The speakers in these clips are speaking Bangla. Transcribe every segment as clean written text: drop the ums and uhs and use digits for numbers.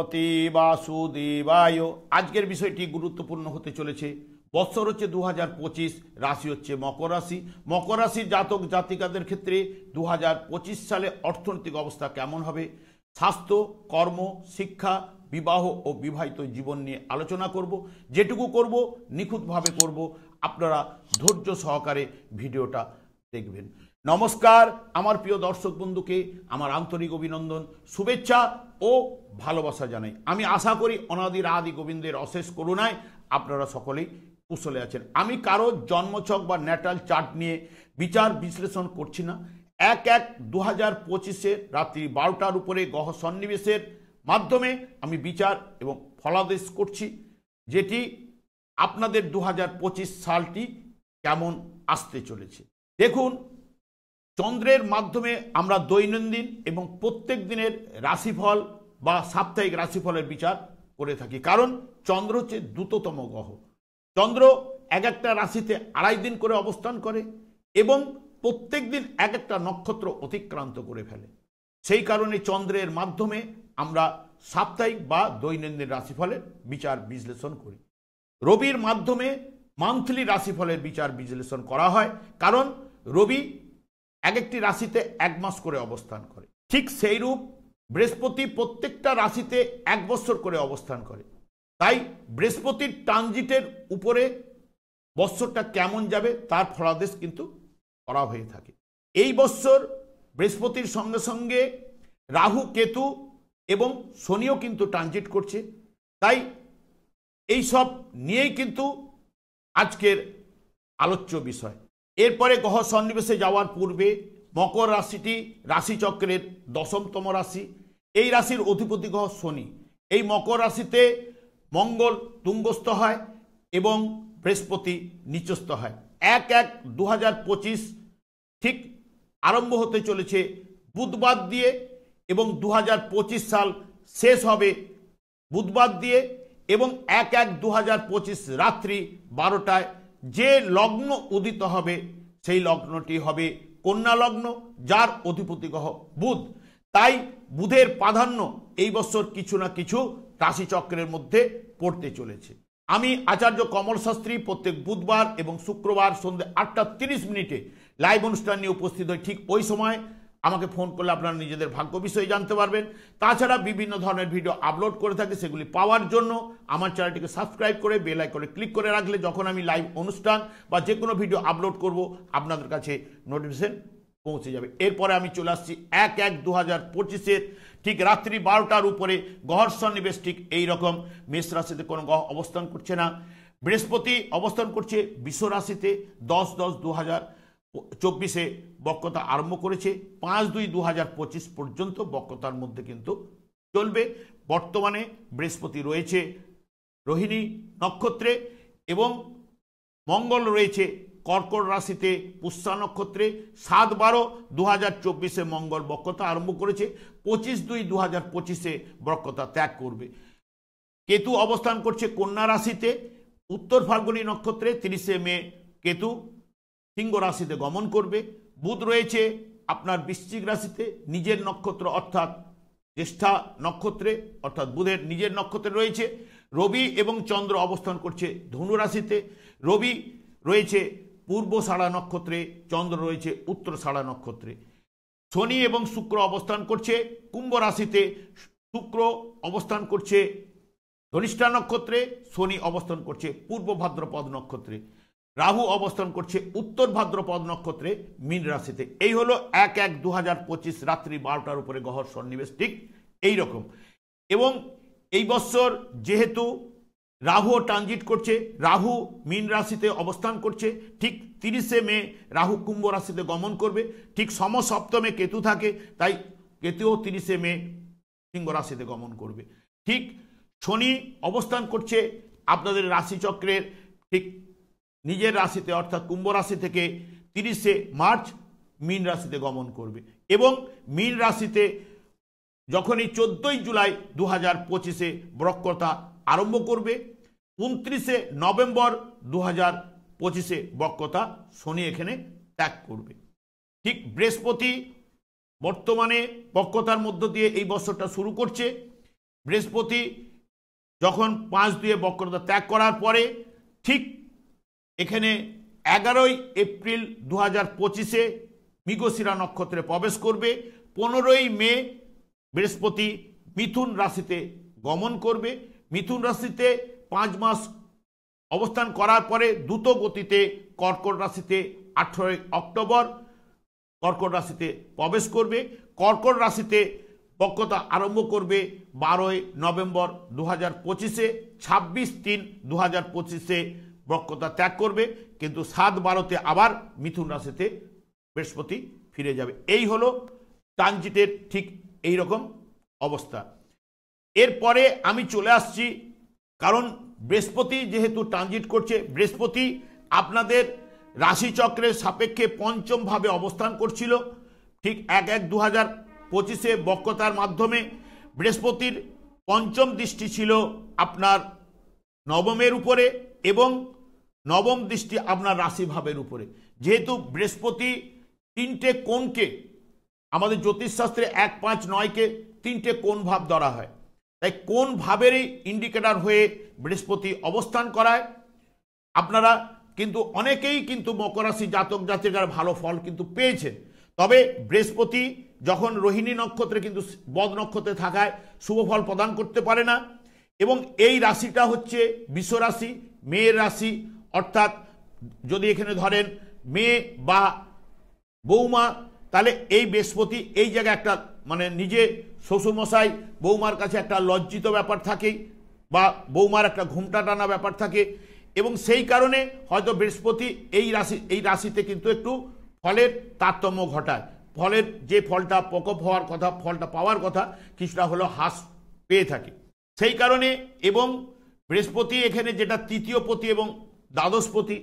ভগবতে বাসুদেবায়। আজকের বিষয়টি গুরুত্বপূর্ণ হতে চলেছে। বৎসর হচ্ছে 2025, রাশি হচ্ছে মকর রাশি। মকর রাশির জাতক জাতিকাদের ক্ষেত্রে 2025 সালে অর্থনৈতিক অবস্থা কেমন হবে, স্বাস্থ্য, কর্ম, শিক্ষা, বিবাহ ও বিবাহিত জীবন নিয়ে আলোচনা করব। যেটুকু করব নিখুঁতভাবে করব, আপনারা ধৈর্য সহকারে ভিডিওটা দেখবেন। নমস্কার, আমার প্রিয় দর্শক বন্ধুকে আমার আন্তরিক অভিনন্দন, শুভেচ্ছা ও ভালোবাসা জানাই। আমি আশা করি অনাদির আদি গোবিন্দের অশেষ করুণায় আপনারা সকলেই কুশলে আছেন। আমি কারো জন্মছক বা ন্যাটাল চার্ট নিয়ে বিচার বিশ্লেষণ করছি না। 1/1/2025 রাত্রি 12টার উপরে গ্রহ সন্নিবেশের মাধ্যমে আমি বিচার এবং ফলাদেশ করছি, যেটি আপনাদের 2025 সালটি কেমন আসতে চলেছে। দেখুন, চন্দ্রের মাধ্যমে আমরা দৈনন্দিন এবং প্রত্যেক দিনের রাশিফল বা সাপ্তাহিক রাশিফলের বিচার করে থাকি, কারণ চন্দ্র হচ্ছে দ্রুততম গ্রহ। চন্দ্র এক একটা রাশিতে 2.5 দিন করে অবস্থান করে এবং প্রত্যেক দিন এক একটা নক্ষত্র অতিক্রান্ত করে ফেলে। সেই কারণে চন্দ্রের মাধ্যমে আমরা সাপ্তাহিক বা দৈনন্দিন রাশিফলের বিচার বিশ্লেষণ করি। রবির মাধ্যমে মান্থলি রাশিফলের বিচার বিশ্লেষণ করা হয়, কারণ রবি এক একটি রাশিতে 1 মাস করে অবস্থান করে। ঠিক সেইরূপ বৃহস্পতি প্রত্যেকটা রাশিতে 1 বৎসর করে অবস্থান করে। তাই বৃহস্পতির ট্রানজিটের উপরে বৎসরটা কেমন যাবে তার ফলাদেশ কিন্তু করা হয়ে থাকে। এই বৎসর বৃহস্পতির সঙ্গে সঙ্গে রাহু, কেতু এবং শনিও কিন্তু ট্রানজিট করছে। তাই এই সব নিয়েই কিন্তু আজকের আলোচ্য বিষয়। এরপরে গ্রহ সন্নিবেশে যাওয়ার পূর্বে মকর রাশিটি রাশিচক্রের 10তম রাশি। এই রাশির অধিপতি গ্রহ শনি। এই মকর রাশিতে মঙ্গল তুঙ্গস্থ হয় এবং বৃহস্পতি নিচস্থ হয়। 1/1/2025 ঠিক আরম্ভ হতে চলেছে বুধবার দিয়ে এবং 2025 সাল শেষ হবে বুধবার দিয়ে। এবং 1/1/2025 রাত্রি 12টায় যে লগ্ন উদিত হবে সেই লগ্নটি হবে কন্যা লগ্ন, যার অধিপতি গ্রহ বুধ। তাই বুধের প্রাধান্য এই বছর কিছু না কিছু রাশিচক্রের মধ্যে পড়তে চলেছে। আমি আচার্য কমল শাস্ত্রী প্রত্যেক বুধবার এবং শুক্রবার সন্ধ্যে 8:30 লাইভ অনুষ্ঠান নিয়ে উপস্থিত হই। ঠিক ওই সময় আমাকে ফোন করলে আপনারা নিজেদের ভাগ্য বিষয়ে জানতে পারবেন। তাছাড়া বিভিন্ন ধরনের ভিডিও আপলোড করে থাকি, সেগুলি পাওয়ার জন্য আমার চ্যানেলটিকে সাবস্ক্রাইব করে বেল আইকনে ক্লিক করে রাখলে যখন আমি লাইভ অনুষ্ঠান বা যে কোনো ভিডিও আপলোড করব আপনাদের কাছে নোটিফিকেশন পৌঁছে যাবে। এরপরে আমি চলে আসছি 1/1/2025 ঠিক রাত্রি 12টার উপরে গ্রহ সন্নিবেশ ঠিক এইরকম। মেষ রাশিতে কোনো গ্রহ অবস্থান করছে না। বৃহস্পতি অবস্থান করছে বৃষ রাশিতে 10/10/2024 বক্রতা আরম্ভ করেছে। 5/2/2025 পর্যন্ত বক্রতার মধ্যে কিন্তু চলবে। বর্তমানে বৃহস্পতি রয়েছে রোহিণী নক্ষত্রে এবং মঙ্গল রয়েছে কর্কট রাশিতে পুষ্যা নক্ষত্রে। 7/12/2024 মঙ্গল বক্রতা আরম্ভ করেছে। 25/2/2025 বক্রতা ত্যাগ করবে। কেতু অবস্থান করছে কন্যা রাশিতে উত্তর ফাল্গুনী নক্ষত্রে। 30 মে কেতু সিংহ রাশিতে গমন করবে। বুধ রয়েছে আপনার বৃশ্চিক রাশিতে নিজের নক্ষত্র অর্থাৎ জ্যেষ্ঠা নক্ষত্রে, অর্থাৎ বুধের নিজের নক্ষত্রে রয়েছে। রবি এবং চন্দ্র অবস্থান করছে ধনু রাশিতে। রবি রয়েছে পূর্বষাঢ়া নক্ষত্রে, চন্দ্র রয়েছে উত্তরষাঢ়া নক্ষত্রে। শনি এবং শুক্র অবস্থান করছে কুম্ভ রাশিতে। শুক্র অবস্থান করছে ধনিষ্ঠা নক্ষত্রে, শনি অবস্থান করছে পূর্ব ভাদ্রপদ নক্ষত্রে। রাহু অবস্থান করছে উত্তর ভাদ্রপদ নক্ষত্রে মীন রাশিতে। এই হলো 1/1/2025 রাত্রি 12টার উপরে গ্রহ সন্নিবেশ ঠিক এইরকম। এবং এই বছর যেহেতু রাহু ট্রানজিট করছে, রাহু মীন রাশিতে অবস্থান করছে। ঠিক 30 মে রাহু কুম্ভ রাশিতে গমন করবে। ঠিক সমসপ্তমে কেতু থাকে, তাই কেতুও 30 মে সিংহ রাশিতে গমন করবে। ঠিক শনি অবস্থান করছে আপনাদের রাশিচক্রের ঠিক নিজের রাশিতে অর্থাৎ কুম্ভ রাশি থেকে 30 মার্চ মীন রাশিতে গমন করবে। এবং মীন রাশিতে যখনই 14 জুলাই 2025 বক্রতা আরম্ভ করবে, 29 নভেম্বর 2025 বক্রতা শনি এখানে ত্যাগ করবে। ঠিক বৃহস্পতি বর্তমানে বক্রতার মধ্য দিয়ে এই বছরটা শুরু করছে। বৃহস্পতি যখন 5-2 বক্রতা ত্যাগ করার পরে ঠিক এখানে 11ই এপ্রিল 2025-এ মৃগশিরা নক্ষত্রে প্রবেশ করবে। 15ই মে বৃহস্পতি মিথুন রাশিতে গমন করবে। মিথুন রাশিতে 5 মাস অবস্থান করার পরে দ্রুত গতিতে কর্কট রাশিতে 18ই অক্টোবর কর্কট রাশিতে প্রবেশ করবে। কর্কট রাশিতে বক্রতা আরম্ভ করবে 12ই নভেম্বর 2025-এ। 26/3/2025-এ বক্রতা ত্যাগ করবে, কিন্তু 7/12-তে আবার মিথুন রাশিতে বৃহস্পতি ফিরে যাবে। এই হলো ট্রানজিটের ঠিক এই রকম অবস্থা। এরপরে আমি চলে আসছি, কারণ বৃহস্পতি যেহেতু ট্রানজিট করছে, বৃহস্পতি আপনাদের রাশিচক্রের সাপেক্ষে পঞ্চম ভাবে অবস্থান করছিল। ঠিক 1/1/2025-এ বক্রতার মাধ্যমে বৃহস্পতির পঞ্চম দৃষ্টি ছিল আপনার নবমের উপরে এবং নবম দৃষ্টি আপনার রাশিভাবের উপরে। যেহেতু বৃহস্পতি 3টে কোণকে, আমাদের জ্যোতিষশাস্ত্রে 1, 5, 9-কে 3টে কোণ ভাব ধরা হয়, তাই কোন ভাবেরই ইন্ডিকেটর হয়ে বৃহস্পতি অবস্থান করায়। আপনারা কিন্তু অনেকেই কিন্তু মকর রাশি জাতক জাতিকার ভালো ফল কিন্তু পেয়েছেন। তবে বৃহস্পতি যখন রোহিণী নক্ষত্রে কিন্তু বদ নক্ষত্রে থাকায় শুভ ফল প্রদান করতে পারে না। এবং এই রাশিটা হচ্ছে বৃষ রাশি, মেয়ের রাশি, অর্থাৎ যদি এখানে ধরেন মেয়ে বা বৌমা, তাহলে এই বৃহস্পতি এই জায়গায় একটা মানে নিজে শ্বশুরমশাই বৌমার কাছে একটা লজ্জিত ব্যাপার থাকে বা বৌমার একটা ঘুমটা টানা ব্যাপার থাকে, এবং সেই কারণে হয়তো বৃহস্পতি এই রাশিতে কিন্তু একটু ফলের তারতম্য ঘটায়। ফলের যে ফলটা প্রকোপ হওয়ার কথা, ফলটা পাওয়ার কথা, কিছুটা হলো হ্রাস পেয়ে থাকে। সেই কারণে এবং বৃহস্পতি এখানে যেটা তৃতীয় পতি এবং দ্বাদশপতি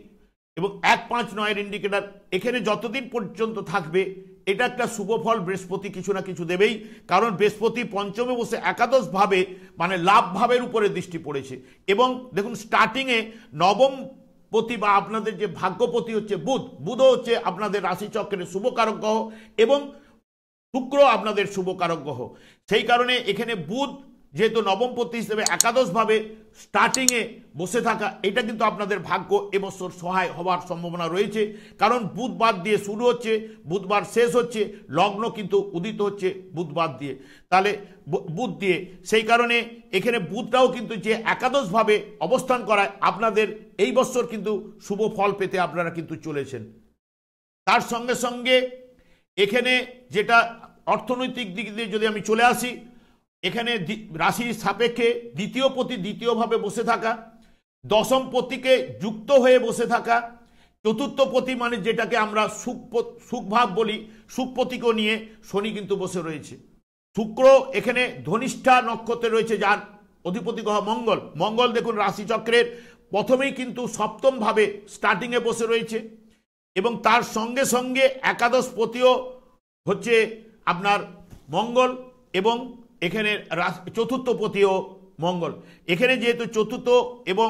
এবং 1, 5, 9-এর ইন্ডিকেটর, এখানে যতদিন পর্যন্ত থাকবে এটা একটা শুভ ফল বৃহস্পতি কিছু না কিছু দেবেই। কারণ বৃহস্পতি পঞ্চমে বসে একাদশভাবে মানে লাভ ভাবের উপরে দৃষ্টি পড়েছে। এবং দেখুন স্টার্টিংয়ে নবম পতি বা আপনাদের যে ভাগ্যপতি হচ্ছে বুধও হচ্ছে আপনাদের রাশিচক্রের শুভকারক গ্রহ এবং শুক্র আপনাদের শুভকারক গ্রহ। সেই কারণে এখানে বুধ যেহেতু নবমপতি হিসেবে একাদশভাবে স্টার্টিংয়ে বসে থাকা, এটা কিন্তু আপনাদের ভাগ্য এবছর সহায় হওয়ার সম্ভাবনা রয়েছে। কারণ বুধবার দিয়ে শুরু হচ্ছে, বুধবার শেষ হচ্ছে, লগ্ন কিন্তু উদিত হচ্ছে বুধবার দিয়ে, তাহলে বুধ দিয়ে। সেই কারণে এখানে বুধটাও কিন্তু যে একাদশভাবে অবস্থান করায় আপনাদের এই বছর কিন্তু শুভ ফল পেতে আপনারা কিন্তু চলেছেন। তার সঙ্গে সঙ্গে এখানে যেটা অর্থনৈতিক দিক দিয়ে যদি আমি চলে আসি, এখানে রাশির সাপেক্ষে দ্বিতীয় পতি দ্বিতীয়ভাবে বসে থাকা, দশম পতিকে যুক্ত হয়ে বসে থাকা, চতুর্থ পতি মানে যেটাকে আমরা সুখভাব বলি, সুখপতিকেও নিয়ে শনি কিন্তু বসে রয়েছে। শুক্র এখানে ধনিষ্ঠা নক্ষত্রে রয়েছে, যার অধিপতি গ্রহ মঙ্গল দেখুন রাশিচক্রের প্রথমেই কিন্তু সপ্তমভাবে স্টার্টিংয়ে বসে রয়েছে এবং তার সঙ্গে সঙ্গে একাদশ পতিও হচ্ছে আপনার মঙ্গল এবং এখানে চতুর্থ পতিও মঙ্গল। এখানে যেহেতু চতুর্থ এবং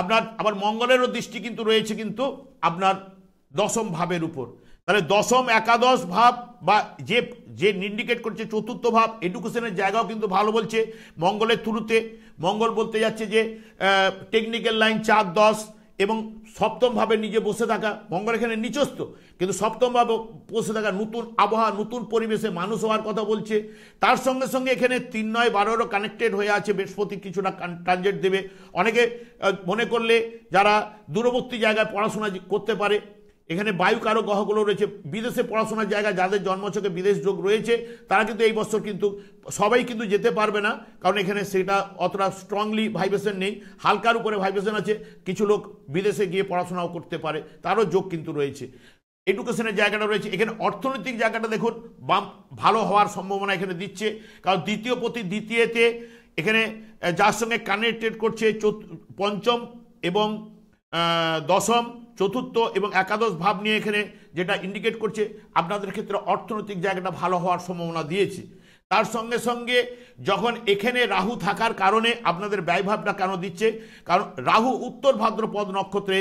আপনার আবার মঙ্গলেরও দৃষ্টি কিন্তু রয়েছে কিন্তু আপনার দশম ভাবের উপর, তাহলে দশম একাদশ ভাব বা যে ইন্ডিকেট করছে চতুর্থ ভাব, এডুকেশনের জায়গাও কিন্তু ভালো বলছে মঙ্গলের থ্রুতে। মঙ্গল বলতে যাচ্ছে যে টেকনিক্যাল লাইন 4, 10 এবং সপ্তম ভাবে নিজে বসে থাকা। মঙ্গল এখানে নিচস্থ, কিন্তু সপ্তম ভাবে বসে থাকা নতুন আবহাওয়া, নতুন পরিবেশে মানুষ হওয়ার কথা বলছে। তার সঙ্গে সঙ্গে এখানে 3, 9, 12-রও কানেক্টেড হয়ে আছে। বৃহস্পতি কিছুটা ট্রানজিট দেবে। অনেকে মনে করলে যারা দূরবর্তী জায়গায় পড়াশোনা করতে পারে, এখানে বায়ু কারক গ্রহগুলো রয়েছে, বিদেশে পড়াশোনার জায়গায় যাদের জন্মছকে বিদেশ যোগ রয়েছে তারা কিন্তু এই বছর কিন্তু সবাই কিন্তু যেতে পারবে না, কারণ এখানে সেটা অতটা স্ট্রংলি ভাইব্রেশন নেই, হালকার উপরে ভাইব্রেশন আছে। কিছু লোক বিদেশে গিয়ে পড়াশোনাও করতে পারে, তারও যোগ কিন্তু রয়েছে। এডুকেশনের জায়গাটা রয়েছে। এখানে অর্থনৈতিক জায়গাটা দেখুন ভালো হওয়ার সম্ভাবনা এখানে দিচ্ছে, কারণ দ্বিতীয় পতি দ্বিতীয়তে এখানে যার সঙ্গে কানেক্টেড করছে পঞ্চম এবং দশম, চতুর্থ এবং একাদশ ভাব নিয়ে এখানে যেটা ইন্ডিকেট করছে আপনাদের ক্ষেত্রে অর্থনৈতিক জায়গাটা ভালো হওয়ার সম্ভাবনা দিয়েছে। তার সঙ্গে সঙ্গে যখন এখানে রাহু থাকার কারণে আপনাদের ব্যয়ভাবটা কেন দিচ্ছে, কারণ রাহু উত্তর ভাদ্রপদ নক্ষত্রে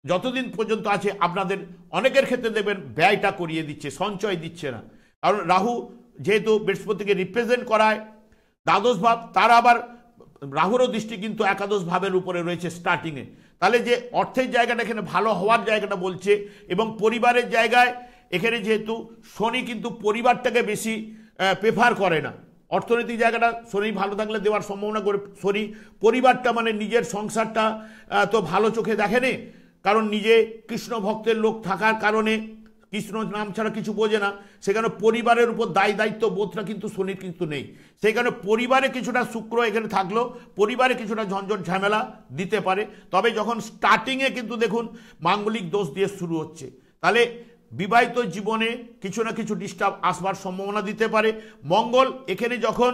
যতদিন পর্যন্ত আছে আপনাদের অনেকের ক্ষেত্রে দেখবেন ব্যয়টা করিয়ে দিচ্ছে, সঞ্চয় দিচ্ছে না। কারণ রাহু যেহেতু বৃহস্পতিকে রিপ্রেজেন্ট করায় দ্বাদশ ভাব, তার আবার রাহুরও দৃষ্টি কিন্তু একাদশ ভাবের উপরে রয়েছে স্টার্টিংয়ে। তাহলে যে অর্থের জায়গাটা এখানে ভালো হওয়ার জায়গাটা বলছে, এবং পরিবারের জায়গায় এখানে যেহেতু শনি কিন্তু পরিবারটাকে বেশি প্রেফার করে না, অর্থনৈতিক জায়গাটা শনি ভালো থাকলে দেওয়ার সম্ভাবনা করে। শনি পরিবারটা মানে নিজের সংসারটা তো ভালো চোখে দেখেনি, কারণ নিজে কৃষ্ণ ভক্তের লোক থাকার কারণে কৃষ্ণ নাম ছাড়া কিছু বোঝে না, সেখানে পরিবারের উপর দায়িত্ব বোধটা কিন্তু শনির কিন্তু নেই। সেই কারণে পরিবারে কিছুটা শুক্র এখানে থাকলেও পরিবারে কিছুটা ঝঞ্ঝট ঝামেলা দিতে পারে। তবে যখন স্টার্টিংয়ে কিন্তু দেখুন মাঙ্গলিক দোষ দিয়ে শুরু হচ্ছে, তাহলে বিবাহিত জীবনে কিছু না কিছু ডিস্টার্ব আসবার সম্ভাবনা দিতে পারে। মঙ্গল এখানে যখন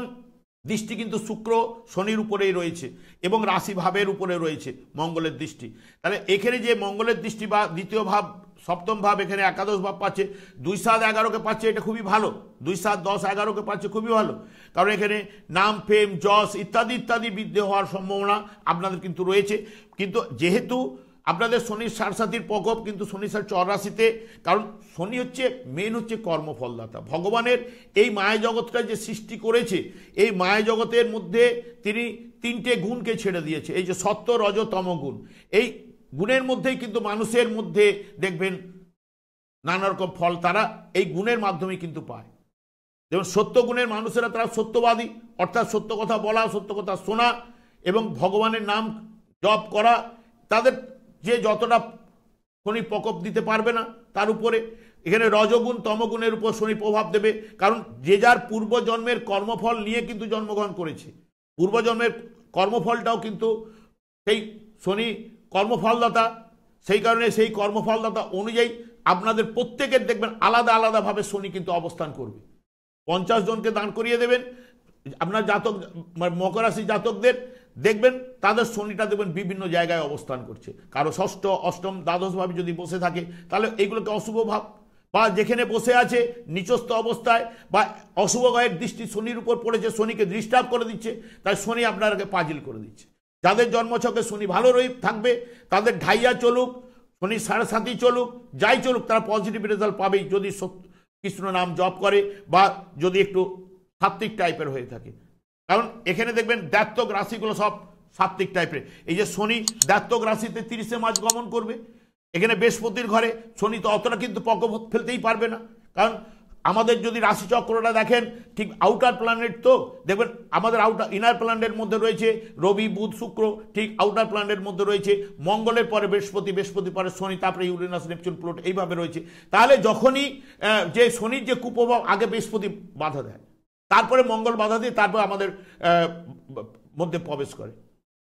দৃষ্টি কিন্তু শুক্র শনির উপরেই রয়েছে এবং রাশি ভাবের উপরে রয়েছে মঙ্গলের দৃষ্টি, তাহলে এখানে যে মঙ্গলের দৃষ্টি বা দ্বিতীয় ভাব সপ্তম ভাব এখানে একাদশ ভাব পাচ্ছে, 2, 7, 11কে পাচ্ছে, এটা খুবই ভালো। 2, 7, 10, 11কে পাচ্ছে, খুবই ভালো, কারণ এখানে নাম ফেম যশ ইত্যাদি ইত্যাদি বৃদ্ধি হওয়ার সম্ভাবনা আপনাদের কিন্তু রয়েছে। কিন্তু যেহেতু আপনাদের শনির সারসাথীর প্রকোপ কিন্তু শনি সার চর রাশিতে, কারণ শনি হচ্ছে মেন হচ্ছে কর্মফলদাতা। ভগবানের এই মায়া জগৎটা যে সৃষ্টি করেছে, এই মায়া জগতের মধ্যে তিনি 3টে গুণকে ছেড়ে দিয়েছে, এই যে সত্য রজ তম গুণ, এই গুণের মধ্যেই কিন্তু মানুষের মধ্যে দেখবেন নানা রকম ফল তারা এই গুণের মাধ্যমে কিন্তু পায়। যেমন সত্য গুণের মানুষেরা তারা সত্যবাদী, অর্থাৎ সত্য কথা বলা, সত্য কথা শোনা এবং ভগবানের নাম জপ করা, তাদের যে যতটা শনি প্রকোপ দিতে পারবে না তার উপরে এখানে রজগুণ তমগুণের উপর শনি প্রভাব দেবে, কারণ যে যার পূর্বজন্মের কর্মফল নিয়ে কিন্তু জন্মগ্রহণ করেছে, পূর্বজন্মের কর্মফলটাও কিন্তু সেই শনি কর্মফলদাতা, সেই কারণে সেই কর্মফলদাতা অনুযায়ী আপনাদের প্রত্যেকের দেখবেন আলাদা আলাদাভাবে শনি কিন্তু অবস্থান করবে। 50 জনকে দান করিয়ে দেবেন আপনার জাতক, মকর রাশি জাতকদের দেখবেন তাদের শনিটা দেখবেন বিভিন্ন জায়গায় অবস্থান করছে, কারো ষষ্ঠ অষ্টম দ্বাদশভাবে যদি বসে থাকে তাহলে এইগুলোকে অশুভ ভাব, বা যেখানে বসে আছে নিচস্থ অবস্থায় বা অশুভ গ্রহের দৃষ্টি শনির উপর পড়েছে, শনিকে ডিস্টার্ব করে দিচ্ছে, তাই শনি আপনাকে পাজিল করে দিচ্ছে। যাদের জন্মছকে শনি ভালো থাকবে তাদের ঢাইয়া চলুক, শনি সাড়ে চলুক, যাই চলুক, তারা পজিটিভ রেজাল্ট পাবেই যদি কৃষ্ণ নাম জপ করে বা যদি একটু সাত্ত্বিক টাইপের হয়ে থাকে। কারণ এখানে দেখবেন দ্বাত্তক রাশিগুলো সব সাত্ত্বিক টাইপের। এই যে শনি দ্বাত্তক রাশিতে 30শে মার্চ গমন করবে, এখানে বৃহস্পতির ঘরে শনি তো অতটা কিন্তু প্রকোপ ফেলতেই পারবে না, কারণ আমাদের যদি রাশিচক্রটা দেখেন ঠিক আউটার প্ল্যানেট, তো দেখবেন আমাদের আউটার ইনার প্ল্যানেটের মধ্যে রয়েছে রবি বুধ শুক্র, ঠিক আউটার প্ল্যানেটের মধ্যে রয়েছে মঙ্গলের পরে বৃহস্পতি, বৃহস্পতির পরে শনি, তারপরে ইউরেনাস নেপচুন প্লুটো, এইভাবে রয়েছে। তাহলে যখনই যে শনির যে কুপ্রভাব আগে বৃহস্পতি বাধা দেয়, তারপরে মঙ্গল বাধা দিয়ে তারপর আমাদের মধ্যে প্রবেশ করে,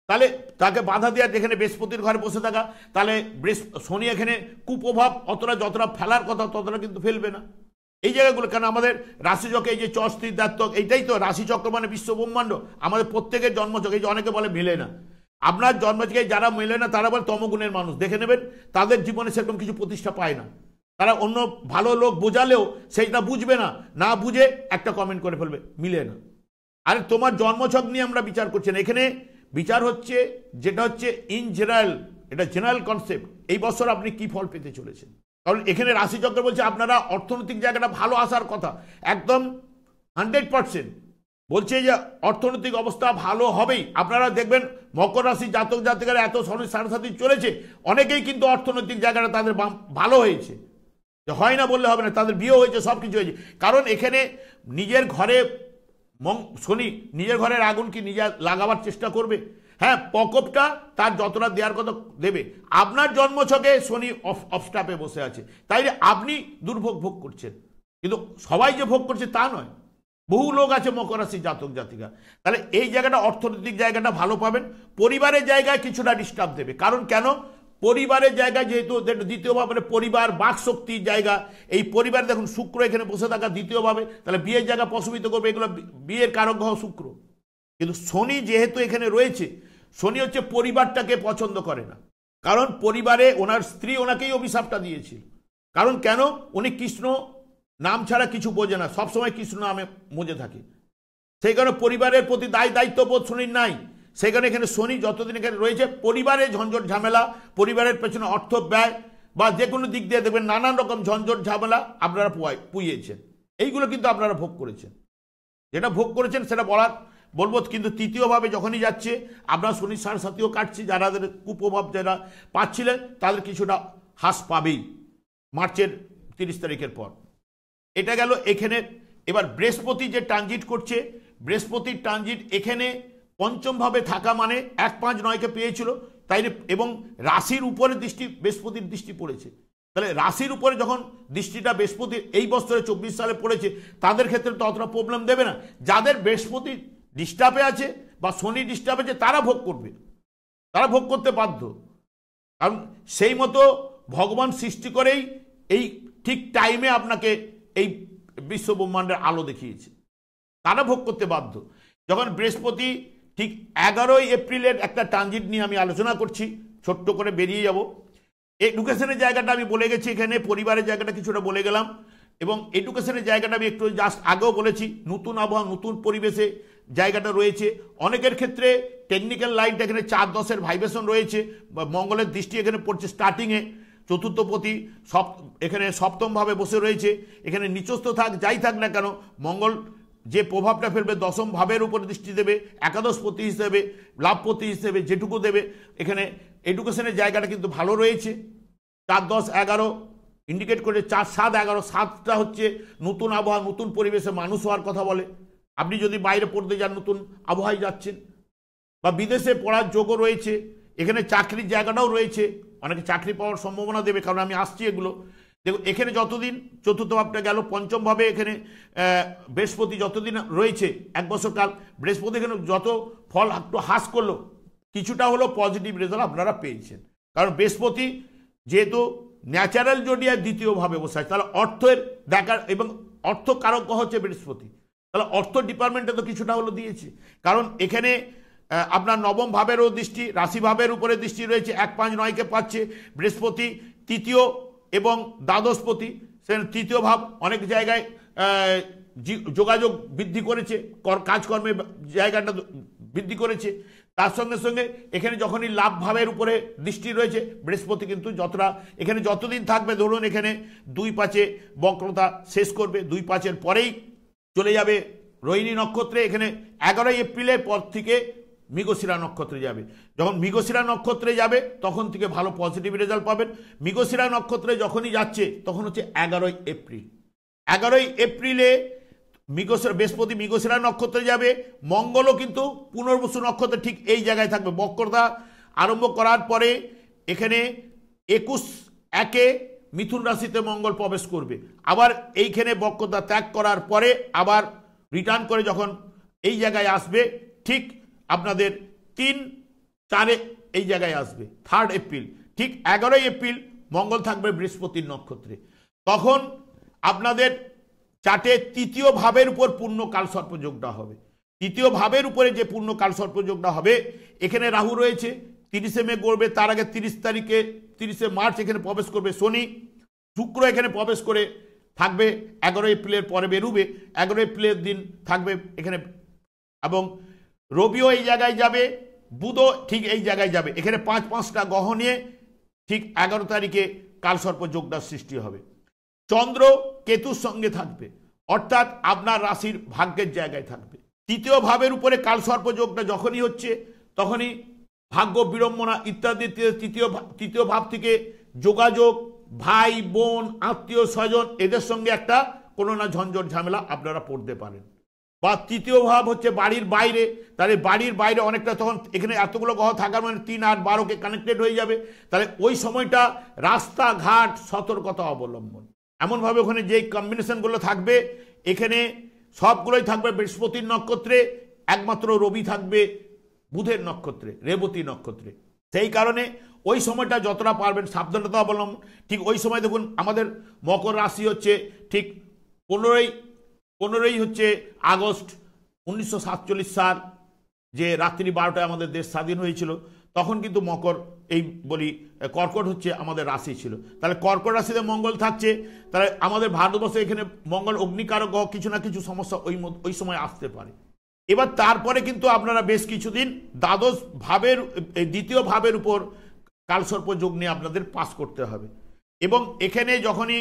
তাহলে তাকে বাধা দেওয়ার যেখানে বৃহস্পতির ঘরে বসে থাকা, তাহলে শনি এখানে কুপ্রভাব অতটা যতটা ফেলার কথা ততটা কিন্তু ফেলবে না এই জায়গাগুলো। কেন আমাদের রাশিচক্র এই যে চস্ত্রী দ্বাত্তক, এইটাই তো রাশিচক্র মানে বিশ্ব ব্রহ্মাণ্ড, আমাদের প্রত্যেকের জন্মচক্র। এই যে অনেকে বলে মিলে না, আপনার জন্মচক্রে যারা মিলে না তারা বলে তমগুণের মানুষ, দেখে নেবেন তাদের জীবনে সেরকম কিছু প্রতিষ্ঠা পায় না, তারা অন্য ভালো লোক বোঝালেও সেইটা বুঝবে না, না বুঝে একটা কমেন্ট করে ফেলবে মিলে না। আরে তোমার জন্মছক নিয়ে আমরা বিচার করছি না, এখানে বিচার হচ্ছে যেটা হচ্ছে ইন জেনারেল, এটা জেনারেল কনসেপ্ট, এই বছর আপনি কি ফল পেতে চলেছেন। কারণ এখানে রাশিচক্র বলছে আপনারা অর্থনৈতিক জায়গাটা ভালো আসার কথা, একদম 100% বলছে যে অর্থনৈতিক অবস্থা ভালো হবেই। আপনারা দেখবেন মকর রাশি জাতক জাতিকারা এত শনি সাড়ে চলেছে, অনেকেই কিন্তু অর্থনৈতিক জায়গাটা তাদের ভালো হয়েছে, হয় না বললে হবে না, তাদের বিয়ে হয়েছে, সব কিছু হয়েছে। কারণ এখানে নিজের ঘরে শনি নিজের ঘরের আগুন কি নিজে লাগাবার চেষ্টা করবে? হ্যাঁ, প্রকোপটা তার যতটা দেওয়ার কথা দেবে। আপনার জন্মছকে শনি অফস্টাপে বসে আছে, তাই আপনি দুর্ভোগ ভোগ করছেন, কিন্তু সবাই যে ভোগ করছে তা নয়, বহু লোক আছে মকর রাশি জাতক জাতিকা। তাহলে এই জায়গাটা অর্থনৈতিক জায়গাটা ভালো পাবেন, পরিবারের জায়গায় কিছুটা ডিস্টার্ব দেবে। কারণ কেন? পরিবারের জায়গায় যেহেতু দ্বিতীয়ভাবে পরিবার বাকশক্তির জায়গা, এই পরিবার দেখুন শুক্র এখানে বসে থাকা দ্বিতীয়ভাবে, তাহলে বিয়ের জায়গা প্রশমিত করবে, এগুলো বিয়ের কারক গ্রহ শুক্র। কিন্তু শনি যেহেতু এখানে রয়েছে, শনি হচ্ছে পরিবারটাকে পছন্দ করে না, কারণ পরিবারে ওনার স্ত্রী ওনাকেই অভিশাপটা দিয়েছিল। কারণ কেন? উনি কৃষ্ণ নাম ছাড়া কিছু বোঝে না, সবসময় কৃষ্ণ নামে মজে থাকে, সেই কারণে পরিবারের প্রতি দায়িত্ববোধ শনির নাই। সেখানে এখানে শনি যতদিন এখানে রয়েছে পরিবারের ঝঞ্ঝট ঝামেলা, পরিবারের পেছনে অর্থ ব্যয় বা যে কোনো দিক দিয়ে দেখবেন নানান রকম ঝঞ্ঝট ঝামেলা আপনারা পুইয়েছেন, এইগুলো কিন্তু আপনারা ভোগ করেছেন। যেটা ভোগ করেছেন সেটা বলার বলবো, কিন্তু তৃতীয়ভাবে যখনই যাচ্ছে আপনার শনির সাড়ে সাথীও কাটছে, যারা কুপ্রভাব যারা পাচ্ছিলেন তাদের কিছুটা হ্রাস পাবেই মার্চের 30 তারিখের পর। এটা গেল এখানে। এবার বৃহস্পতি যে ট্রানজিট করছে, বৃহস্পতির ট্রানজিট এখানে পঞ্চমভাবে থাকা মানে 1-5-9কে পেয়েছিল তাই, এবং রাশির উপরে বৃহস্পতির দৃষ্টি পড়েছে। তাহলে রাশির উপরে যখন দৃষ্টিটা বৃহস্পতির এই বছরে 24 সালে পড়েছে, তাদের ক্ষেত্রে তো অতটা প্রবলেম দেবে না। যাদের বৃহস্পতি ডিস্টার্বে আছে বা শনি ডিস্টার্ব আছে তারা ভোগ করবে, তারা ভোগ করতে বাধ্য। কারণ সেই মতো ভগবান সৃষ্টি করেই এই ঠিক টাইমে আপনাকে এই বিশ্ব ব্রহ্মাণ্ডের আলো দেখিয়েছে, তারা ভোগ করতে বাধ্য। যখন বৃহস্পতি ঠিক 11ই এপ্রিলের একটা ট্রানজিট নিয়ে আমি আলোচনা করছি, ছোট্ট করে বেরিয়ে যাব। এডুকেশনের জায়গাটা আমি বলে গেছি, এখানে পরিবারের জায়গাটা কিছুটা বলে গেলাম, এবং এডুকেশনের জায়গাটা আমি একটু জাস্ট আগেও বলেছি। নতুন আবহাওয়া, নতুন পরিবেশে জায়গাটা রয়েছে। অনেকের ক্ষেত্রে টেকনিক্যাল লাইনটা এখানে 4-10-এর ভাইব্রেশন রয়েছে, মঙ্গলের দৃষ্টি এখানে পড়ছে স্টার্টিংয়ে, চতুর্থপতি এখানে সপ্তমভাবে বসে রয়েছে। এখানে নিচস্থ থাক যাই থাক না কেন, মঙ্গল যে প্রভাবটা ফেলবে দশম ভাবের উপর দৃষ্টি দেবে, একাদশপতি হিসেবে, লাভপতি হিসেবে যেটুকু দেবে। এখানে এডুকেশনের জায়গাটা কিন্তু ভালো রয়েছে। 4-10-11 ইন্ডিকেট করে 4-7-11, 7টা হচ্ছে নতুন আবহাওয়া, নতুন পরিবেশে মানুষ হওয়ার কথা বলে। আপনি যদি বাইরে পড়তে যান, নতুন আবহাওয়ায় যাচ্ছেন, বা বিদেশে পড়ার যোগও রয়েছে। এখানে চাকরির জায়গাটাও রয়েছে, অনেকে চাকরি পাওয়ার সম্ভাবনা দেবে, কারণ আমি আসছি এগুলো। দেখুন এখানে যতদিন চতুর্থ ভাবটা গেল, পঞ্চমভাবে এখানে বৃহস্পতি যতদিন রয়েছে 1 বছর কাল, বৃহস্পতি এখানে যত ফল একটু হ্রাস করলো, কিছুটা হলো পজিটিভ রেজাল্ট আপনারা পেয়েছেন। কারণ বৃহস্পতি যেহেতু ন্যাচারাল জোডিয়ার দ্বিতীয়ভাবে বসে আছে, তাহলে অর্থের দেখার, এবং অর্থ কারক হচ্ছে বৃহস্পতি, তাহলে অর্থ ডিপার্টমেন্টে তো কিছুটা হলো দিয়েছে। কারণ এখানে আপনার নবম ভাবেরও দৃষ্টি, রাশি ভাবের উপরে দৃষ্টি রয়েছে, 1-5-9কে পাচ্ছে বৃহস্পতি। তৃতীয় এবং দ্বাদশপতি, সেখানে তৃতীয় ভাব অনেক জায়গায় যোগাযোগ বৃদ্ধি করেছে, কাজকর্মের জায়গাটা বৃদ্ধি করেছে। তার সঙ্গে সঙ্গে এখানে যখনই লাভ ভাবের উপরে দৃষ্টি রয়েছে বৃহস্পতি, কিন্তু যতটা এখানে যতদিন থাকবে, ধরুন এখানে 2-5-এ বক্রতা শেষ করবে, 2-5-এর পরেই চলে যাবে রোহিণী নক্ষত্রে। এখানে 11ই এপ্রিলের পর থেকে মৃগশিরা নক্ষত্রে যাবে। যখন মৃগশিরা নক্ষত্রে যাবে তখন থেকে ভালো পজিটিভ রেজাল্ট পাবেন। মৃগশিরা নক্ষত্রে যখনই যাচ্ছে তখন হচ্ছে 11ই এপ্রিল। 11ই এপ্রিলে বৃহস্পতি মৃগশিরা নক্ষত্রে যাবে। মঙ্গলও কিন্তু পুনর্বসু নক্ষত্রে ঠিক এই জায়গায় থাকবে। বক্রতা আরম্ভ করার পরে এখানে 21-1-এ মিথুন রাশিতে মঙ্গল প্রবেশ করবে। আবার এইখানে বক্রতা ত্যাগ করার পরে আবার রিটার্ন করে যখন এই জায়গায় আসবে, ঠিক আপনাদের 3-4-এ এই জায়গায় আসবে 3 এপ্রিল। ঠিক 11ই এপ্রিল মঙ্গল থাকবে বৃহস্পতির নক্ষত্রে। তখন আপনাদের চার্টে তৃতীয় ভাবের উপর পূর্ণ কালসর্পযোগটা হবে। তৃতীয় ভাবের উপরে যে পূর্ণ কালসর্পযোগটা হবে, এখানে রাহু রয়েছে, 30শে মে করবে, তার আগে 30শে মার্চ এখানে প্রবেশ করবে শনি। শুক্র এখানে প্রবেশ করে থাকবে 11 এপ্রিলের পরে বেরুবে, 11 এপ্রিলের দিন থাকবে এখানে, এবং রবিও এই জায়গায় যাবে, বুধও ঠিক এই জায়গায় যাবে। এখানে 5-5টা গ্রহ নিয়ে ঠিক 11 তারিখে কালসর্প যোগটা সৃষ্টি হবে। চন্দ্র কেতুর সঙ্গে থাকবে, অর্থাৎ আপনার রাশির ভাগ্যের জায়গায় থাকবে। তৃতীয় ভাবের উপরে কালসর্প যোগটা যখনই হচ্ছে তখনই ভাগ্য বিড়ম্বনা ইত্যাদি তৃতীয় ভাব থেকে যোগাযোগ, ভাই বোন আত্মীয় স্বজন এদের সঙ্গে একটা কোনো না ঝঞ্ঝট ঝামেলা আপনারা পড়তে পারেন। বা তৃতীয় ভাব হচ্ছে বাড়ির বাইরে, তাহলে বাড়ির বাইরে অনেকটা, তখন এখানে এতগুলো গ্রহ থাকার মানে 3 আর 12কে কানেক্টেড হয়ে যাবে। তাহলে ওই সময়টা রাস্তাঘাট সতর্কতা অবলম্বন, এমনভাবে ওখানে যেই কম্বিনেশনগুলো থাকবে, এখানে সবগুলোই থাকবে বৃহস্পতির নক্ষত্রে, একমাত্র রবি থাকবে বুধের নক্ষত্রে, রেবতী নক্ষত্রে। সেই কারণে ওই সময়টা যতটা পারবেন সাবধানতা অবলম্বন। ঠিক ওই সময় দেখুন আমাদের মকর রাশি হচ্ছে ঠিক 15ই হচ্ছে আগস্ট 1947 সাল, যে রাত্রি 12টায় আমাদের দেশ স্বাধীন হয়েছিল, তখন কিন্তু মকর এই বলি কর্কট হচ্ছে আমাদের রাশি ছিল। তাহলে কর্কট রাশিতে মঙ্গল থাকছে, তাহলে আমাদের ভারতবর্ষে এখানে মঙ্গল অগ্নিকারক গ্রহ, কিছু না কিছু সমস্যা ওই সময় আসতে পারে। এবার তারপরে কিন্তু আপনারা বেশ কিছুদিন দ্বাদশ ভাবের দ্বিতীয় ভাবের উপর কালসর্প যোগ নিয়ে আপনাদের পাস করতে হবে। এবং এখানে যখনই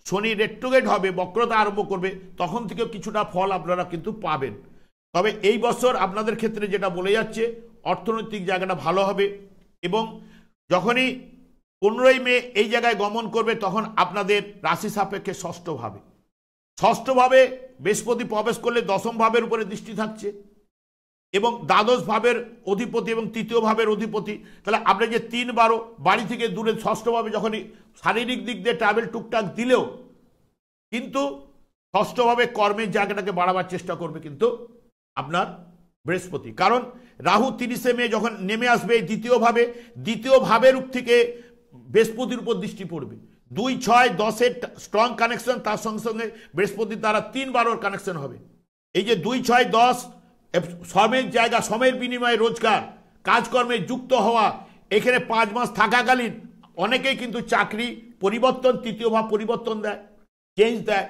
শনি রেট্রোগেট হবে, বক্রতা আরম্ভ করবে, তখন থেকে কিছুটা ফল আপনারা কিন্তু পাবেন। তবে এই বছর আপনাদের ক্ষেত্রে যেটা বলে যাচ্ছে, অর্থনৈতিক জায়গাটা ভালো হবে এবং যখনই 15ই মে এই জায়গায় গমন করবে তখন আপনাদের রাশি সাপেক্ষে ষষ্ঠভাবে বৃহস্পতি প্রবেশ করলে দশম ভাবের উপরে দৃষ্টি থাকছে এবং দ্বাদশ ভাবের অধিপতি এবং তৃতীয় ভাবের অধিপতি। তাহলে আপনি যে 3-12 বাড়ি থেকে দূরে ষষ্ঠভাবে যখনই শারীরিক দিক দিয়ে ট্রাভেল টুকটাক দিলেও কিন্তু ষষ্ঠভাবে কর্মের জায়গাটাকে বাড়াবার চেষ্টা করবে কিন্তু আপনার বৃহস্পতি। কারণ রাহু 30শে মে যখন নেমে আসবে দ্বিতীয় ভাবের থেকে বৃহস্পতির উপর দৃষ্টি পড়বে। 2, 6, 10-এর স্ট্রং কানেকশন, তার সঙ্গে সঙ্গে বৃহস্পতির দ্বারা 3-12 কানেকশন হবে। এই যে 2, 6, 10 শ্রমের জায়গা, শ্রমের বিনিময়ে রোজগার, কাজকর্মে যুক্ত হওয়া, এখানে 5 মাস থাকাকালীন অনেকেই কিন্তু চাকরি পরিবর্তন, তৃতীয় ভাব পরিবর্তন দেয়, চেঞ্জ দেয়।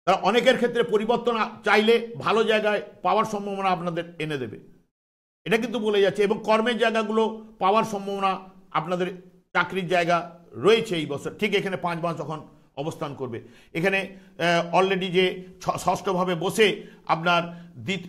তারা অনেকের ক্ষেত্রে পরিবর্তন চাইলে ভালো জায়গায় পাওয়ার সম্ভাবনা আপনাদের এনে দেবে, এটা কিন্তু বলে যাচ্ছে। এবং কর্মের জায়গাগুলো পাওয়ার সম্ভাবনা আপনাদের চাকরির জায়গা রয়েছে এই বছর। ঠিক এখানে 5 মাস যখন অবস্থান করবে, এখানে অলরেডি যে ষষ্ঠভাবে বসে আপনার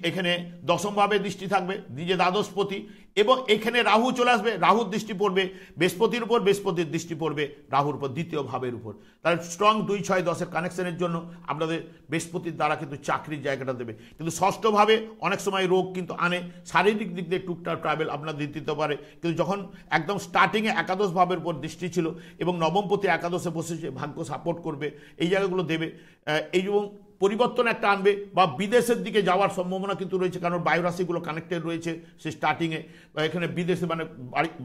এখানে দশমভাবে দৃষ্টি থাকবে, নিজে দ্বাদশপতি, এবং এখানে রাহু চলে আসবে, রাহুর দৃষ্টি পড়বে বৃহস্পতির উপর, বৃহস্পতির দৃষ্টি পড়বে রাহুর উপর, দ্বিতীয় ভাবের উপর। তাহলে স্ট্রং 2, 6, 10-এর কানেকশনের জন্য আপনাদের বৃহস্পতির দ্বারা কিন্তু চাকরির জায়গাটা দেবে। কিন্তু ষষ্ঠভাবে অনেক সময় রোগ কিন্তু আনে, শারীরিক দিক দিয়ে টুকটাক ট্রাভেল আপনাদের দিতে পারে। কিন্তু যখন একদম স্টার্টিংয়ে একাদশ ভাবের উপর দৃষ্টি ছিল এবং নবমপতি একাদশে বসেছে, ভাগ্য সাপোর্ট করবে, এই জায়গাগুলো দেবে। এবং পরিবর্তন একটা আনবে বা বিদেশের দিকে যাওয়ার সম্ভাবনা কিন্তু রয়েছে, কারণ বায়ুরাশিগুলো কানেক্টেড রয়েছে সে স্টার্টিংয়ে। এখানে বিদেশে মানে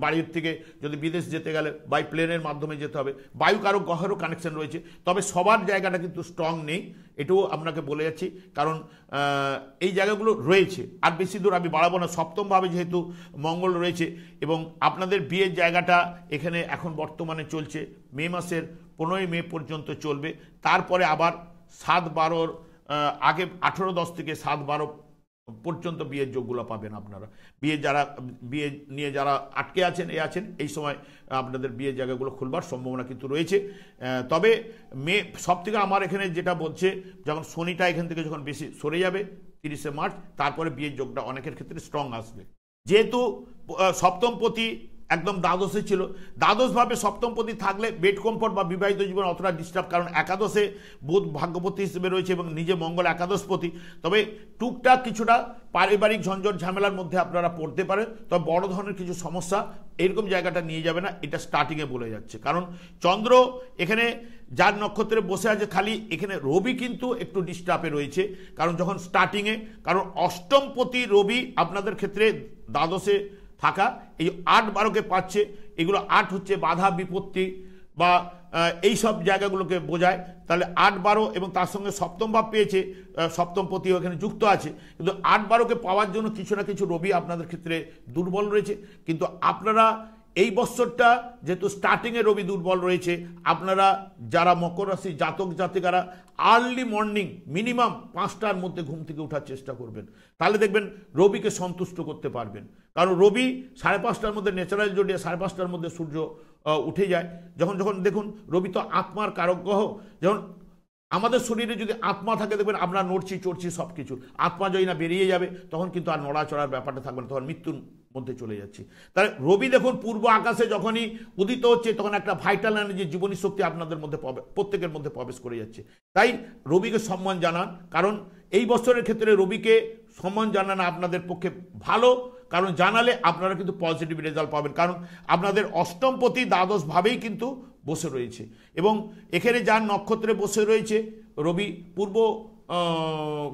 বাড়ির থেকে যদি বিদেশ যেতে গেলে বাই প্লেনের মাধ্যমে যেতে হবে, বায়ু কারো গ্রহেরও কানেকশন রয়েছে। তবে সবার জায়গাটা কিন্তু স্ট্রং নেই, এটাও আপনাকে বলে যাচ্ছি, কারণ এই জায়গাগুলো রয়েছে। আর বেশি দূর আমি বাড়াবো না, সপ্তমভাবে যেহেতু মঙ্গল রয়েছে এবং আপনাদের বিয়ের জায়গাটা এখানে এখন বর্তমানে চলছে মে মাসের 15ই মে পর্যন্ত চলবে। তারপরে আবার 7-12 আগে 18-10 থেকে 7-12 পর্যন্ত বিয়ের যোগগুলো পাবেন আপনারা। বিয়ে নিয়ে যারা আটকে আছেন এই সময় আপনাদের বিয়ের জায়গাগুলো খুলবার সম্ভাবনা কিন্তু রয়েছে। তবে মে সব থেকে আমার এখানে যেটা বলছে, যখন শনিটা এখান থেকে যখন বেশি সরে যাবে 30শে মার্চ, তারপরে বিয়ের যোগটা অনেকের ক্ষেত্রে স্ট্রং আসবে। যেহেতু সপ্তমপতি একদম দ্বাদশে ছিল, দ্বাদশভাবে সপ্তমপতি থাকলে বেড কমফোর্ট বা বিবাহিত জীবন অতটা ডিস্টার্ব, কারণ একাদশে বুধ ভাগ্যপতি হিসেবে রয়েছে এবং নিজে মঙ্গল একাদশপতি। তবে টুকটাক কিছুটা পারিবারিক ঝঞ্ঝট ঝামেলার মধ্যে আপনারা পড়তে পারেন, তবে বড় ধরনের কিছু সমস্যা এরকম জায়গাটা নিয়ে যাবে না, এটা স্টার্টিংয়ে বলে যাচ্ছে। কারণ চন্দ্র এখানে যার নক্ষত্রে বসে আছে, খালি এখানে রবি কিন্তু একটু ডিস্টার্বে রয়েছে, কারণ যখন স্টার্টিংয়ে, কারণ অষ্টমপতি রবি আপনাদের ক্ষেত্রে দ্বাদশে থাকা, এই 8-12কে পাচ্ছে। এগুলো 8 হচ্ছে বাধা বিপত্তি বা এই সব জায়গাগুলোকে বোঝায়। তাহলে 8-12 এবং তার সঙ্গে সপ্তম ভাব পেয়েছে, সপ্তমপতিও এখানে যুক্ত আছে। কিন্তু 8-12কে পাওয়ার জন্য কিছু না কিছু রবি আপনাদের ক্ষেত্রে দুর্বল রয়েছে। কিন্তু আপনারা এই বছরটা যেহেতু স্টার্টিংয়ে রবি দুর্বল রয়েছে, আপনারা যারা মকর রাশি জাতক জাতিকারা আর্লি মর্নিং মিনিমাম 5টার মধ্যে ঘুম থেকে ওঠার চেষ্টা করবেন, তাহলে দেখবেন রবিকে সন্তুষ্ট করতে পারবেন। কারণ রবি 5:30টার মধ্যে ন্যাচারাল জোডিয়া 5:30টার মধ্যে সূর্য উঠে যায়। যখন দেখুন রবি তো আত্মার কারক গ্রহ, যখন আমাদের শরীরে যদি আত্মা থাকে দেখবেন আমরা নড়ছি চড়ছি সব কিছু, আত্মা যদি না বেরিয়ে যাবে তখন কিন্তু আর নড়াচড়ার ব্যাপারটা থাকবে না, তখন মৃত্যুর মধ্যে চলে যাচ্ছি। তাহলে রবি দেখুন পূর্ব আকাশে যখনই উদিত হচ্ছে তখন একটা ভাইটাল এনার্জি, জীবনী শক্তি আপনাদের মধ্যে প্রত্যেকের মধ্যে প্রবেশ করে যাচ্ছে। তাই রবিকে সম্মান জানান, কারণ এই বছরের ক্ষেত্রে রবিকে সম্মান জানানো আপনাদের পক্ষে ভালো, কারণ জানালে আপনারা কিন্তু পজিটিভ রেজাল্ট পাবেন। কারণ আপনাদের অষ্টমপতি দ্বাদশভাবেই কিন্তু বসে রয়েছে এবং এখানে যার নক্ষত্রে বসে রয়েছে রবি, পূর্ব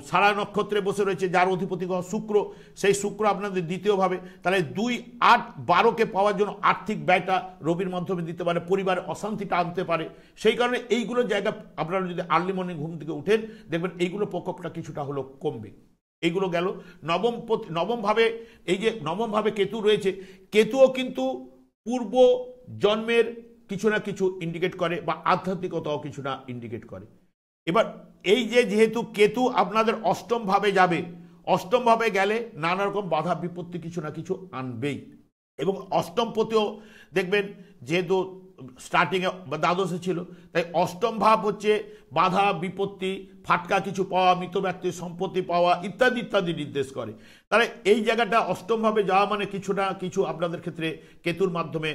সারা নক্ষত্রে বসে রয়েছে যার অধিপতি গ্রহ শুক্র, সেই শুক্র আপনাদের দ্বিতীয়ভাবে। তাহলে 2, 8, 12কে পাওয়ার জন্য আর্থিক ব্যয়টা রবির মাধ্যমে দিতে পারে, পরিবারে অশান্তিটা আনতে পারে। সেই কারণে এইগুলো জায়গা আপনারা যদি আর্লি মর্নিং ঘুম থেকে উঠেন দেখবেন এইগুলো প্রকোপটা কিছুটা হলেও কমবে। এইগুলো গেল নবমভাবে। এই যে নবমভাবে কেতু রয়েছে, কেতুও কিন্তু পূর্ব জন্মের কিছু না কিছু ইন্ডিকেট করে বা আধ্যাত্মিকতাও কিছু না ইন্ডিকেট করে। এবার এই যে যেহেতু কেতু আপনাদের অষ্টমভাবে যাবে, অষ্টমভাবে গেলে নানা রকম বাধা বিপত্তি কিছু না কিছু আনবেই। এবং অষ্টমপতিও দেখবেন যেহেতু স্টার্টিংয়ে বা দ্বাদশে ছিল। তাই অষ্টম ভাব হচ্ছে বাধা বিপত্তি, ফাটকা কিছু পাওয়া, মৃত ব্যক্তির সম্পত্তি পাওয়া ইত্যাদি ইত্যাদি নির্দেশ করে। তাহলে এই জায়গাটা অষ্টম ভাবে যাওয়া মানে কিছু না কিছু আপনাদের ক্ষেত্রে কেতুর মাধ্যমে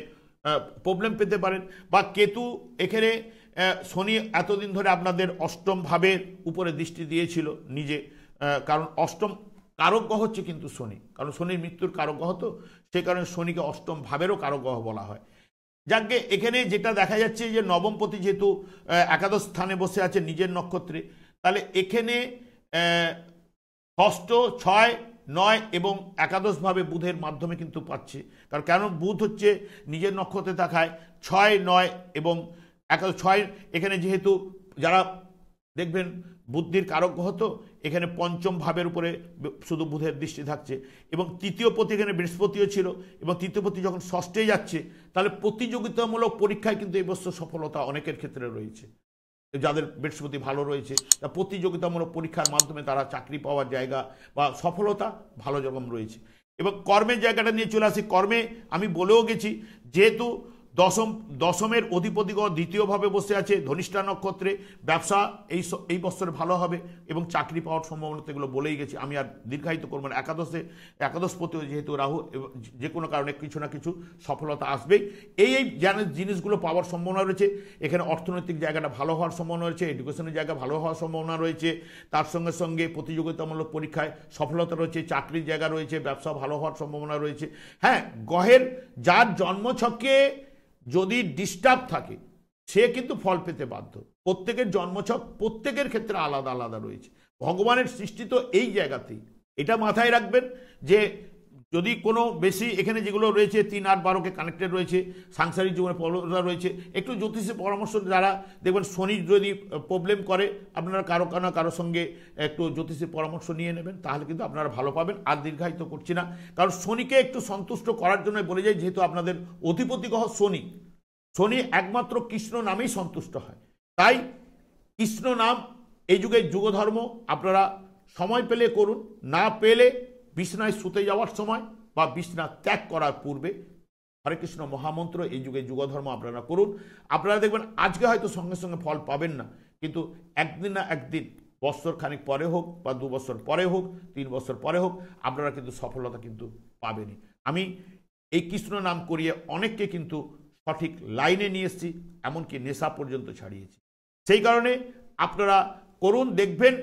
প্রবলেম পেতে পারেন। বা কেতু এখানে শনি এতদিন ধরে আপনাদের অষ্টম ভাবের উপরে দৃষ্টি দিয়েছিল নিজে, কারণ অষ্টম কারক গ্রহ হচ্ছে কিন্তু শনি, কারণ শনির মৃত্যুর কারক গ্রহ, তো সেই কারণে শনিকে অষ্টম ভাবেরও কারক গ্রহ বলা হয়। যাকে এখানে যেটা দেখা যাচ্ছে যে নবমপতি যেহেতু একাদশ স্থানে বসে আছে নিজের নক্ষত্রে, তাহলে এখানে ষষ্ঠ, 6, 9 এবং একাদশভাবে বুধের মাধ্যমে কিন্তু পাচ্ছে। কারণ বুধ হচ্ছে নিজের নক্ষত্রে থাকায় 6, 9 এবং একাদশ। 6 এখানে যেহেতু যারা দেখবেন বুদ্ধির কারক গ্রহ, তো এখানে পঞ্চম ভাবের উপরে শুধু বুধের দৃষ্টি থাকছে। এবং তৃতীয় পতি এখানে বৃহস্পতিও ছিল, এবং তৃতীয় পতি যখন ষষ্ঠে যাচ্ছে, তাহলে প্রতিযোগিতামূলক পরীক্ষায় কিন্তু এই বছর সফলতা অনেকের ক্ষেত্রে রয়েছে। যাদের বৃহস্পতি ভালো রয়েছে, তা প্রতিযোগিতামূলক পরীক্ষার মাধ্যমে তারা চাকরি পাওয়ার জায়গা বা সফলতা ভালো রকম রয়েছে। এবং কর্মের জায়গাটা নিয়ে চলে আসি। কর্মে আমি বলেও গেছি, যেহেতু দশমের অধিপতিগণ দ্বিতীয়ভাবে বসে আছে ধনিষ্ঠা নক্ষত্রে, ব্যবসা এই বছরে ভালো হবে এবং চাকরি পাওয়ার সম্ভাবনা এগুলো বলেই গেছি, আমি আর দীর্ঘায়িত করবো না। একাদশপতি যেহেতু রাহু, যে কোনো কারণে কিছু না কিছু সফলতা আসবেই। এই জিনিসগুলো পাওয়ার সম্ভাবনা রয়েছে। এখানে অর্থনৈতিক জায়গাটা ভালো হওয়ার সম্ভাবনা রয়েছে, এডুকেশনের জায়গা ভালো হওয়ার সম্ভাবনা রয়েছে, তার সঙ্গে সঙ্গে প্রতিযোগিতামূলক পরীক্ষায় সফলতা রয়েছে, চাকরির জায়গা রয়েছে, ব্যবসা ভালো হওয়ার সম্ভাবনা রয়েছে। হ্যাঁ, গ্রহের যার জন্মছকে যদি ডিস্টার্ব থাকে সে কিন্তু ফল পেতে বাধ্য। প্রত্যেকের জন্মছক প্রত্যেকের ক্ষেত্রে আলাদা আলাদা রয়েছে। ভগবানের সৃষ্টি তো এই জায়গাতেই, এটা মাথায় রাখবেন যে যদি কোনো বেশি এখানে যেগুলো রয়েছে 3, 8, 12কে কানেক্টেড রয়েছে, সাংসারিক জীবনে প্রবলতা রয়েছে, একটু জ্যোতিষের পরামর্শ যারা দেখবেন শনি যদি প্রবলেম করে, আপনারা কারো সঙ্গে একটু জ্যোতিষের পরামর্শ নিয়ে নেবেন, তাহলে কিন্তু আপনারা ভালো পাবেন। আর দীর্ঘায়িত করছি না, কারণ শনিকে একটু সন্তুষ্ট করার জন্য বলে যাই, যেহেতু আপনাদের অধিপতি গ্রহ শনি একমাত্র কৃষ্ণ নামেই সন্তুষ্ট হয়। তাই কৃষ্ণ নাম এই যুগের যুগধর্ম আপনারা সময় পেলে করুন, না পেলে বিছনায় শুতে যাওয়ার সময় বা বিছনা ত্যাগ করার পূর্বে হরে কৃষ্ণ মহামন্ত্র এই যুগে যুগধর্ম আপনারা করুন। আপনারা দেখবেন আজকে হয়তো সঙ্গে সঙ্গে ফল পাবেন না, কিন্তু একদিন না একদিন, বছর খানিক পরে হোক বা 2 বছর পরে হোক, 3 বছর পরে হোক, আপনারা কিন্তু সফলতা কিন্তু পাবেনই। আমি এই কৃষ্ণ নাম করিয়ে অনেককে কিন্তু সঠিক লাইনে নিয়ে এসেছি, এমনকি নেশা পর্যন্ত ছাড়িয়েছি। সেই কারণে আপনারা করুন, দেখবেন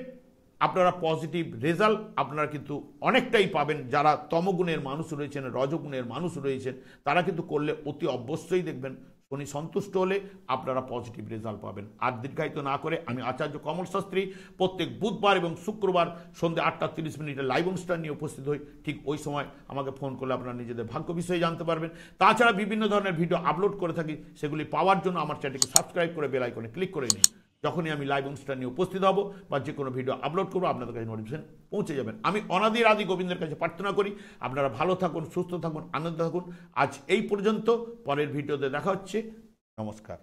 আপনারা পজিটিভ রেজাল্ট আপনারা কিন্তু অনেকটাই পাবেন। যারা তমগুণের মানুষ রয়েছেন, রজগুণের মানুষ রয়েছেন, তারা কিন্তু করলে অতি অবশ্যই দেখবেন শনি সন্তুষ্ট হলে আপনারা পজিটিভ রেজাল্ট পাবেন। আর দীর্ঘায়িত না করে, আমি আচার্য কমল শাস্ত্রী প্রত্যেক বুধবার এবং শুক্রবার সন্ধ্যে 8:30 লাইভ অনুষ্ঠান নিয়ে উপস্থিত হই। ঠিক ওই সময় আমাকে ফোন করলে আপনারা নিজেদের ভাগ্য বিষয়ে জানতে পারবেন। তাছাড়া বিভিন্ন ধরনের ভিডিও আপলোড করে থাকি, সেগুলি পাওয়ার জন্য আমার চ্যানেলকে সাবস্ক্রাইব করে বেল আইকনে ক্লিক করে নিন। যখনই আমি লাইভ অনুষ্ঠান নিয়ে উপস্থিত হব বা যে কোনো ভিডিও আপলোড করবো, আপনাদের কাছে নোটিফিকেশন পৌঁছে যাবেন। আমি অনাদির আদি গোবিন্দের কাছে প্রার্থনা করি আপনারা ভালো থাকুন, সুস্থ থাকুন, আনন্দ থাকুন। আজ এই পর্যন্ত, পরের ভিডিওতে দেখা হচ্ছে। নমস্কার।